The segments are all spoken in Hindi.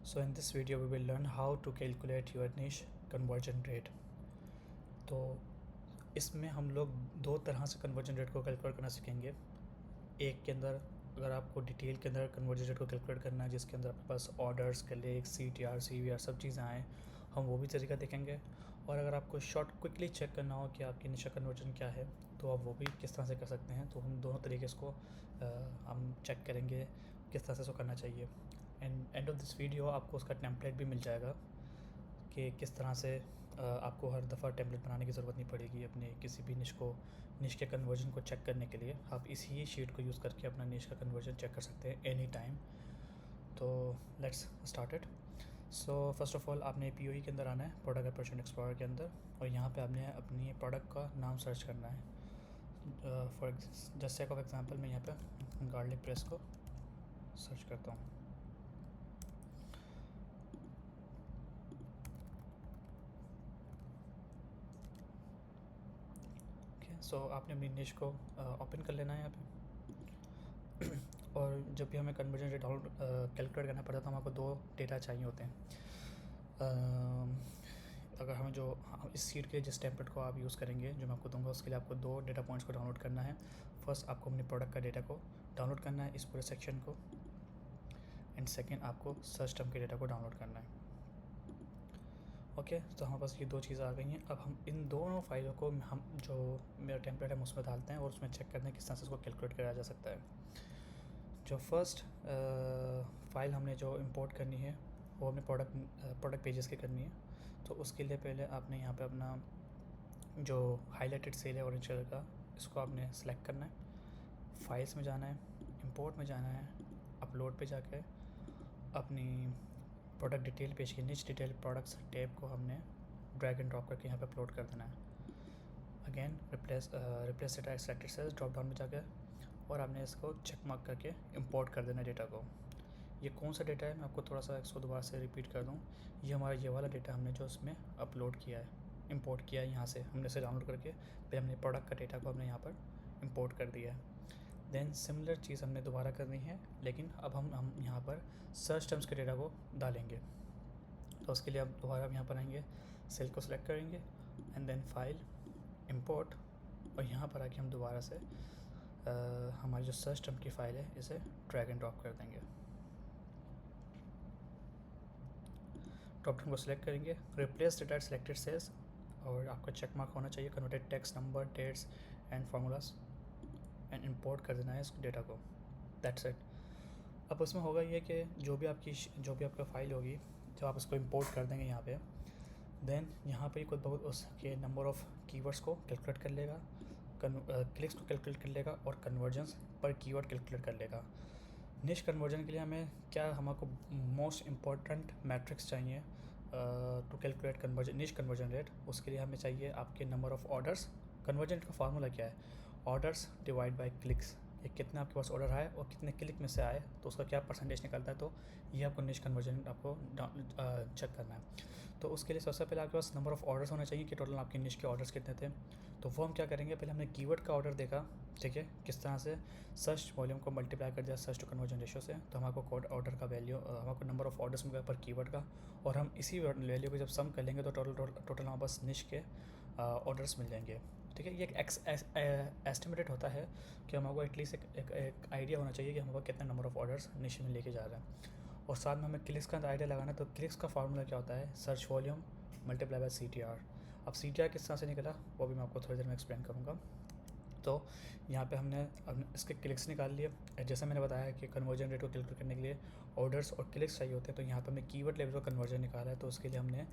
So in this video we will learn how to calculate your niche conversion rate. तो इसमें हम लोग दो तरह से कन्वर्जन रेट को कैलकुलेट करना सीखेंगे। एक के अंदर अगर आपको डिटेल के अंदर कन्वर्जन रेट को कैलकुलेट करना है जिसके अंदर आपके पास ऑर्डर्स क्लिक CTR CVR सब चीज़ें आएँ, हम वो भी तरीका देखेंगे। और अगर आपको शॉर्ट क्विकली चेक करना हो कि आपकी निश कन्वर्जन क्या है तो आप वो भी किस तरह से कर सकते हैं। तो हम दोनों तरीके इसको हम चेक करेंगे किस तरह से इसको करना चाहिए। एंड ऑफ दिस वीडियो आपको उसका टेम्पलेट भी मिल जाएगा कि किस तरह से आपको हर दफ़ा टेम्पलेट बनाने की ज़रूरत नहीं पड़ेगी अपने किसी भी निश के कन्वर्जन को चेक करने के लिए। आप इसी शीट को यूज़ करके अपना निश का कन्वर्जन चेक कर सकते हैं एनी टाइम। तो let's start it. So first of all आपने POE के अंदर आना है, प्रोडक्ट ऑपरेशन एक्सप्लोरर के अंदर, और यहाँ पे आपने अपनी प्रोडक्ट का नाम सर्च करना है। For just sake of example मैं यहाँ पे गार्लिक प्रेस को सर्च करता हूँ। सो आपने अपनी निश को ओपन कर लेना है यहाँ पे और जब भी हमें कन्वर्जन रेट कैलकुलेट करना पड़ता है तो हमको दो डेटा चाहिए होते हैं। अगर हमें जो इस सीट के जिस टेम्पलेट को आप यूज़ करेंगे जो मैं आपको दूंगा उसके लिए आपको दो डेटा पॉइंट्स को डाउनलोड करना है। फर्स्ट आपको अपने प्रोडक्ट का डेटा को डाउनलोड करना है, इस पूरे सेक्शन को, एंड सेकेंड आपको सर्च टर्म के डेटा को डाउनलोड करना है। ओके, तो हमारे पास ये दो चीज़ें आ गई हैं। अब हम इन दोनों फाइलों को हम जो मेरा टेम्पलेट है हम उसमें डालते हैं और उसमें चेक करते हैं किस तरह से उसको कैलकुलेट करा जा सकता है। जो फर्स्ट फ़ाइल हमने जो इंपोर्ट करनी है वो हमने प्रोडक्ट पेजेस की करनी है। तो उसके लिए पहले आपने यहाँ पे अपना जो हाईलाइटेड सेल है ऑरेंज कलर का, इसको आपने सेलेक्ट करना है, फाइल्स में जाना है, इंपोर्ट में जाना है, अपलोड पे जाकर अपनी प्रोडक्ट डिटेल पेज की निच डिटेल प्रोडक्ट्स टैब को हमने ड्रैग एंड ड्रॉप करके यहाँ पे अपलोड कर देना है। Again replace data selected cells drop down में जाकर और आपने इसको चेक मार्क करके इंपोर्ट कर देना डेटा को। ये कौन सा डेटा है मैं आपको थोड़ा सा इसको दोबारा से रिपीट कर दूँ। ये हमारा ये वाला डेटा हमने जो उसमें अपलोड किया है, इंपोर्ट किया है, यहाँ से हमने इसे डाउनलोड करके फिर हमने प्रोडक्ट का डेटा को हमने यहाँ पर इंपोर्ट कर दिया है। देन सिमिलर चीज़ हमने दोबारा करनी है, लेकिन अब हम यहाँ पर सर्च टर्म्स के डेटा को डालेंगे। तो उसके लिए अब दोबारा हम यहाँ पर आएंगे, सेल को सिलेक्ट करेंगे एंड देन फाइल, इंपोर्ट, और यहाँ पर आके हम दोबारा से हमारी जो सर्च टर्म की फ़ाइल है इसे ड्रैग एंड ड्रॉप कर देंगे। ड्रॉप डाउन को सिलेक्ट करेंगे, रिप्लेस डेटा सेलेक्टेड सेल्स, और आपका चेक मार्क होना चाहिए converted text number dates and formulas, and import कर देना है इस डेटा को। That's it. अब उसमें होगा ये कि जो भी आपका फ़ाइल होगी जब आप इसको इंपोर्ट कर देंगे यहाँ पे, देन यहाँ पे कुछ बहुत उसके नंबर ऑफ़ कीवर्ड्स को कैलकुलेट कर लेगा, क्लिक्स को कैलकुलेट कर लेगा और कन्वर्जन्स पर कीवर्ड कैलकुलेट कर लेगा। निश कन्वर्जन के लिए हमें हमको मोस्ट इम्पॉर्टेंट मैट्रिक्स चाहिए टू कैलकुलेट निश कन्वर्जन रेट। उसके लिए हमें चाहिए आपके number of orders. Conversion rate का फार्मूला क्या है? Orders divide by clicks. ये कितने आपके पास ऑर्डर आए और कितने क्लिक में से आए तो उसका क्या परसेंटेज निकलता है। तो ये आपको निश कन्वर्जन आपको चेक करना है। तो उसके लिए सबसे पहले आपके पास नंबर ऑफ़ ऑर्डर्स होना चाहिए कि टोटल आपके निश के ऑर्डर्स कितने थे। तो वो हम क्या करेंगे, पहले हमने कीवर्ड का ऑर्डर देखा, ठीक है, किस तरह से सर्च वॉल्यूम को मल्टीप्लाई कर दिया सर्च टू कन्वर्जन रेशियो से, तो हमको कोड ऑर्डर का वैल्यू हमको नंबर ऑफ़ ऑर्डर्स मिल गया पर कीवर्ड का, और हम इसी वैल्यू को जब सम कर लेंगे तो टोटल हमारे पास निश के ऑर्डर्स मिल जाएंगे। ठीक है, ये एक एस्टिमेटेड होता है कि हमको एटलीस्ट एक आइडिया होना चाहिए कि हमको कितने नंबर ऑफ़ ऑर्डर्स निश में लेके जा रहे हैं। और साथ में हमें क्लिक्स का आइडिया लगाना है। तो क्लिक्स का फार्मूला क्या होता है? Search volume multiply by CTR। अब CTR किस तरह से निकला वो भी मैं आपको थोड़ी देर में एक्सप्लेन करूँगा। तो यहाँ पे हमने इसके क्लिक्स निकाल लिए। जैसे मैंने बताया कि कन्वर्जन रेट को कैलकुलेट करने के लिए ऑर्डर्स और क्लिक्स चाहिए होते हैं, तो यहाँ पे हमने कीवर्ड लेवल का कन्वर्जन निकाला है। तो उसके लिए हमने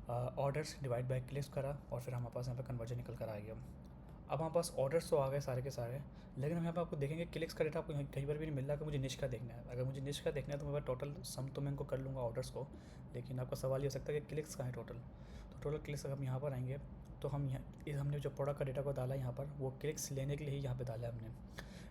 ऑर्डर्स डिवाइड बाय क्लिक्स करा और फिर हमारे पास यहाँ पे कन्वर्जन निकल कर आ गया। अब हमारे पास ऑर्डर्स तो आ गए सारे के सारे, लेकिन हम यहाँ पे आपको देखेंगे क्लिक्स का डेटा आपको कहीं पर भी नहीं मिल रहा कि मुझे निश का देखना है। अगर मुझे निश का देखना है तो मैं टोटल सम तो मैं इनको कर लूँगा ऑर्डर्स को, लेकिन आपका सवाल ये हो सकता है कि क्लिक्स कहाँ है टोटल। तो टोटल क्लिक्स अगर हम यहाँ पर आएंगे तो हमने जो प्रोडक्ट का डेटा को डाला यहाँ पर वो क्लिक्स लेने के लिए ही यहाँ पे डाला है हमने।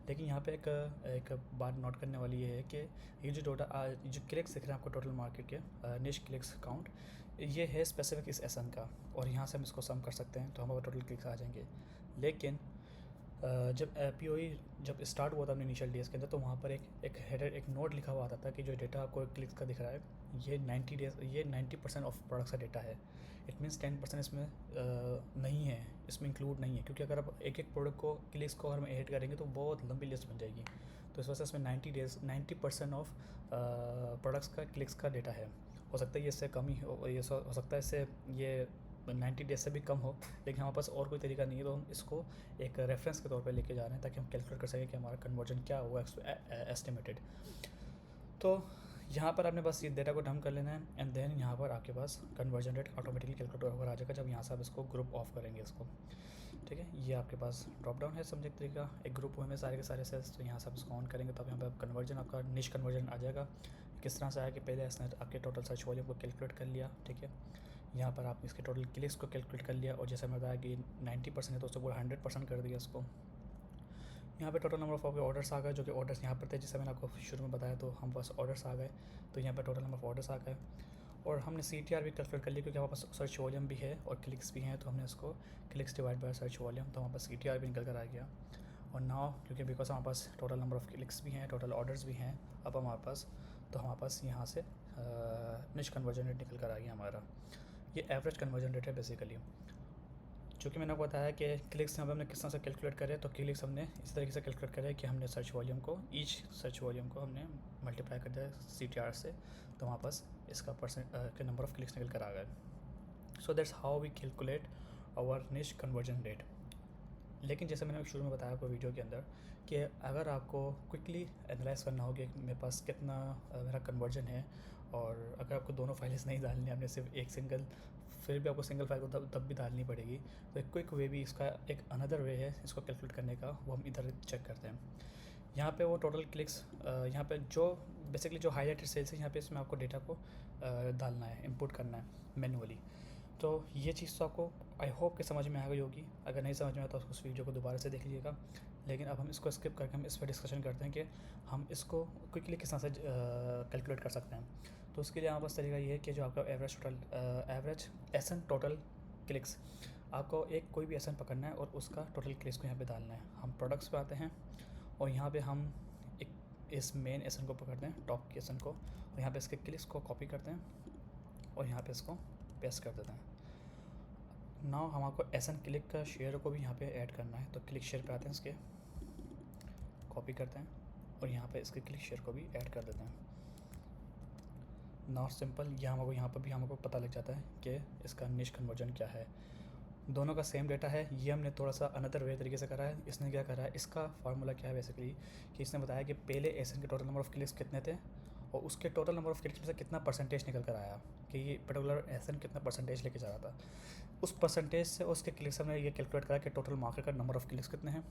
लेकिन यहाँ पे एक बात नोट करने वाली ये है कि ये जो क्लिक्स दिख रहे हैं आपको टोटल मार्केट के निश क्लिक्स काउंट, ये है स्पेसिफिक इस SN का, और यहाँ से हम इसको सम कर सकते हैं तो हमारे टोटल क्लिक्स आ जाएंगे। लेकिन जब POE जब स्टार्ट हुआ था अपने इनिशियल डेज़ के अंदर, तो वहाँ पर एक हेडर, एक नोट लिखा हुआ आता था कि जो डेटा आपको क्लिक्स का दिख रहा है ये 90% ऑफ प्रोडक्ट्स का डेटा है। इट मीन्स 10% इसमें नहीं है, इसमें इंक्लूड नहीं है, क्योंकि अगर आप एक एक प्रोडक्ट को क्लिक्स को अगर हम ऐड करेंगे तो बहुत लंबी लिस्ट बन जाएगी। तो इस वजह से इसमें 90% ऑफ प्रोडक्ट्स का क्लिक्स का डेटा है। हो सकता है ये इससे कम ही हो, ये हो सकता है इससे ये 90 डेज से भी कम हो, लेकिन हमारे पास और कोई तरीका नहीं है, तो हम इसको एक रेफरेंस के तौर पे लेके जा रहे हैं ताकि हम कैलकुलेट कर सकें कि हमारा कन्वर्जन क्या हुआ एस्टिमेटेड। तो यहाँ पर आपने बस ये डेटा को डंप कर लेना है, एंड देन यहाँ पर आपके पास कन्वर्जन रेट ऑटोमेटिकली कैलकुलेट होकर आ जाएगा जब यहाँ से आप इसको ग्रुप ऑफ करेंगे इसको। ठीक है, ये आपके पास ड्रॉप डाउन है सब्जेक्ट तरीका, एक ग्रुप हुए में सारे के सारे सेल्स, तो यहाँ से आप इसको ऑन करेंगे तो यहाँ पर कन्वर्जन आपका निश कन्वर्जन आ जाएगा। किस तरह से आया कि पहले इसने आपके टोटल सर्च वॉल्यूम को कैलकुलेट कर लिया। ठीक है, यहाँ पर आप इसके टोटल क्लिक्स को कैलकुलेट कर लिया, और जैसे मैं बताया कि 90% है तो उसको पूरा 100% कर दिया इसको। यहाँ पे टोटल नंबर ऑफ आपके ऑर्डर्स आ गए, जो कि ऑर्डर्स यहाँ पर थे जैसे मैंने आपको शुरू में बताया, तो हम पास ऑर्डर्स आ गए, तो यहाँ पर टोटल नंबर ऑफ ऑर्डर्स आ गए। और हमने CTR भी कैलकुलेट कर लिया क्योंकि हमारे पास सर्च वॉल्यूम भी है और क्लिक्स भी हैं, तो हमने इसको clicks divide by search volume, तो हमारे पास CTR भी निकल कर आ गया। और नाउ क्योंकि बिकॉज हमारे पास टोटल नंबर ऑफ क्लिक्स भी हैं, टोटल ऑर्डर्स भी हैं अब हमारे पास, तो हमारे पास यहाँ से निश कन्वर्जन रेट निकल कर आ गया हमारा। ये एवरेज कन्वर्जन रेट है बेसिकली। चूँकि मैंने आपको बताया कि क्लिक्स यहाँ पर हमने किस तरह से कैलकुलेट करे, तो क्लिक्स हमने इस तरीके से कैलकुलेट करे कि हमने सर्च वॉल्यूम को, ईच सर्च वॉल्यूम को हमने मल्टीप्लाई कर दिया CTR से, तो वहाँ पास इसका परसेंट के नंबर ऑफ क्लिक्स निकल कर आ गए। So that's how we calculate our niche conversion rate. लेकिन जैसे मैंने शुरू में बताया आपको वीडियो के अंदर कि अगर आपको क्विकली एनालाइज करना हो कि मेरे पास कितना मेरा कन्वर्जन है, और अगर आपको दोनों फाइल्स नहीं डालनी, आपने सिर्फ एक सिंगल, फिर भी आपको सिंगल फाइल को तब भी डालनी पड़ेगी, तो एक क्विक वे भी इसका एक अनदर वे है इसको कैलकुलेट करने का, वो हम इधर चेक करते हैं। यहाँ पे वो टोटल क्लिक्स, यहाँ पे जो बेसिकली जो हाईलाइटेड सेल्स है, यहाँ पे इसमें आपको डेटा को डालना है, इंपोर्ट करना है मैनुअली। तो ये चीज़ तो आपको आई होप कि समझ में आ गई होगी, अगर नहीं समझ में आता तो उस वीडियो को दोबारा से देख लीजिएगा। लेकिन अब हम इसको स्किप करके हम इस पर डिस्कशन करते हैं कि हम इसको क्विकली किस तरह से कैलकुलेट कर सकते हैं। तो उसके लिए हमारे पास तरीका ये है कि जो आपका एवरेज SN टोटल क्लिक्स, आपको एक कोई भी SN पकड़ना है और उसका टोटल क्लिक्स को यहाँ पे डालना है। हम प्रोडक्ट्स पे आते हैं और यहाँ पे हम एक इस मेन SN को पकड़ते हैं, टॉप के SN को, और यहाँ पे इसके क्लिक्स को कॉपी करते हैं और यहाँ पे इसको पेस्ट कर देते हैं। नाउ हमको SN क्लिक का शेयर को भी यहाँ पे ऐड करना है, तो क्लिक शेयर पे आते हैं, इसके कॉपी करते हैं और यहाँ पे इसके क्लिक शेयर को भी ऐड कर देते हैं। नाउ सिंपल, यहाँ पर भी हमको पता लग जाता है कि इसका निश कन्वर्जन क्या है। दोनों का सेम डेटा है, ये हमने थोड़ा सा अनदर वे तरीके से करा है। इसने क्या करा है, इसका फार्मूला क्या है बेसिकली, कि इसने बताया कि पहले SN के टोटल नंबर ऑफ़ क्लिक्स कितने थे और उसके टोटल नंबर ऑफ़ क्लिक्स में से कितना परसेंटेज निकल कर आया, कि ये पर्टिकुलर SN कितना परसेंटेज लेके जा रहा था। उस परसेंटेज से उसके क्लिक्स हमने ये कैलकुलेट करा कि टोटल मार्केट का नंबर ऑफ़ क्लिक्स कितने हैं,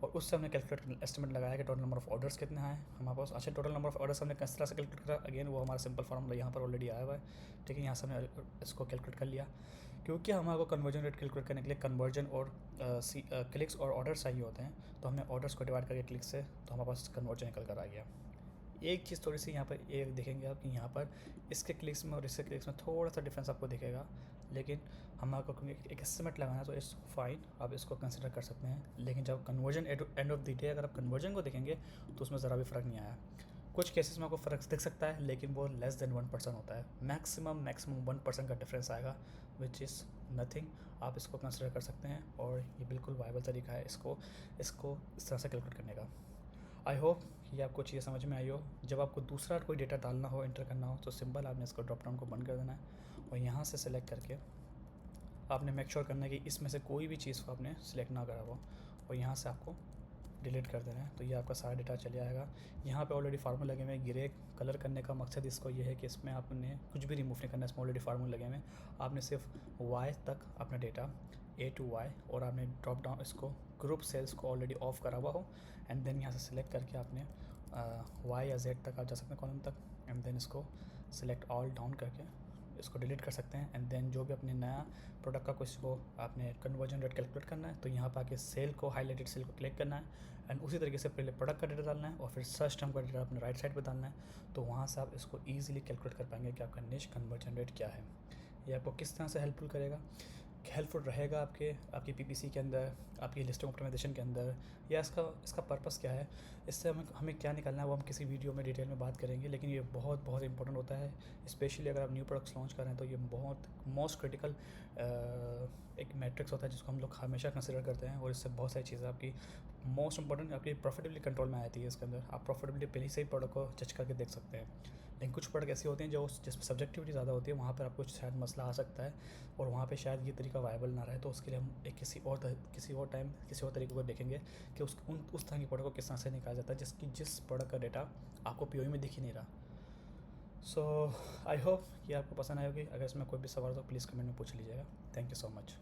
और उससे हमने कैलकुलेट एस्टिमेट लगाया कि टोटल नंबर ऑफ ऑर्डर्स कितने आए हमारे पास। अच्छा, टोटल नंबर ऑफ ऑर्डर्स हमने किस तरह से कैलकुलेट करा, अगेन वो हमारा सिंपल फार्मूला यहाँ पर ऑलरेडी आया हुआ है। ठीक है, यहाँ से हमने इसको कैलकुलेट कर लिया। क्योंकि हमारे को कन्वर्जन रेट कैलकुलेट करने के लिए कन्वर्जन और क्लिक्स और ऑर्डर्स चाहिए होते हैं, तो हमने ऑर्डर्स को डिवाइड करके क्लिक्स से, तो हमारे पास कन्वर्जन निकल कर आ गया। एक चीज़ थोड़ी सी यहाँ पर एक देखेंगे आप कि यहाँ पर इसके क्लिक्स में और इसके क्लिक्स में थोड़ा सा डिफरेंस आपको दिखेगा, लेकिन हमारे को एक एस्टिमेट लगाना है तो इट्स फाइन, आप इसको कंसिडर कर सकते हैं। लेकिन जब conversion end of the day अगर आप कन्वर्जन को देखेंगे तो उसमें ज़रा भी फ़र्क नहीं आया। कुछ केसेस में आपको फ़र्क दिख सकता है, लेकिन वो लेस देन 1% होता है। मैक्सिमम 1% का डिफरेंस आएगा, विच इज़ नथिंग। आप इसको कंसिडर कर सकते हैं और ये बिल्कुल वायबल तरीका है इसको इस तरह से कैलकुलेट करने का। आई होप ये आपको चीज़ें समझ में आई हो। जब आपको दूसरा कोई डेटा डालना हो, इंटर करना हो, तो सिंपल आपने इसको ड्रॉप डाउन को बंद कर देना है और यहाँ से सेलेक्ट करके आपने मेक श्योर करना है कि इसमें से कोई भी चीज़ को आपने सेलेक्ट ना करा हो, और यहाँ से आपको डिलीट कर देना है। तो ये आपका सारा डेटा चले आएगा। यहाँ पे ऑलरेडी फार्मूला लगे हुए हैं। ग्रे कलर करने का मकसद इसको ये है कि इसमें आपने कुछ भी रिमूव नहीं करना है, इसमें ऑलरेडी फार्मूला लगे हुए हैं। आपने सिर्फ Y तक अपना डेटा A to Y, और आपने ड्रॉप डाउन इसको ग्रुप सेल्स को ऑलरेडी ऑफ करा हुआ हो, एंड देन यहाँ से सिलेक्ट करके आपने Y या Z तक आप जा सकते हैं कॉलम तक, एंड देन इसको सिलेक्ट ऑल डाउन करके इसको डिलीट कर सकते हैं। एंड देन जो भी अपने नया प्रोडक्ट का कुछ को आपने कन्वर्जन रेट कैलकुलेट करना है, तो यहाँ पर आके सेल को, हाईलाइटेड सेल को क्लिक करना है, एंड उसी तरीके से पहले प्रोडक्ट का डेटा डालना है और फिर सर्च टर्म का डेटा अपने राइट साइड पे डालना है। तो वहाँ से आप इसको ईजिली कैलकुलेट कर पाएंगे कि आपका निश कन्वर्जन रेट क्या है। ये आपको किस तरह से हेल्पफुल करेगा। हेल्पफुल रहेगा आपकी पीपीसी के अंदर, आपकी लिस्टिंग ऑप्टिमाइजेशन के अंदर, या इसका पर्पस क्या है, इससे हमें क्या निकालना है वो हम किसी वीडियो में डिटेल में बात करेंगे। लेकिन ये बहुत बहुत इंपॉर्टेंट होता है, स्पेशली अगर आप न्यू प्रोडक्ट्स लॉन्च कर रहे हैं तो ये बहुत मोस्ट क्रिटिकल एक मैट्रिक्स होता है जिसको हम लोग हमेशा कंसिडर करते हैं। और इससे बहुत सारी चीज़ें आपकी मोस्ट इंपॉर्टेंट आपकी प्रॉफिटेबली कंट्रोल में आती है। इसके अंदर आप प्रॉफिटेबली पहले से ही प्रोडक्ट को जज करके देख सकते हैं। लेकिन कुछ प्रोडक्ट ऐसी होती हैं जिसमें सब्जेक्टिविटी ज़्यादा होती है, वहाँ पर आपको शायद मसला आ सकता है और वहाँ पे शायद ये तरीका वायबल ना रहे। तो उसके लिए हम एक किसी और टाइम किसी और तरीके को देखेंगे कि उस तरह की प्रोडक्ट को किस तरह से निकाला जाता है जिस प्रोडक्ट का डेटा आपको पीओई में दिख ही नहीं रहा। सो आई होप ये आपको पसंद आएगी। अगर इसमें कोई भी सवाल हो तो प्लीज़ कमेंट में पूछ लीजिएगा। Thank you so much.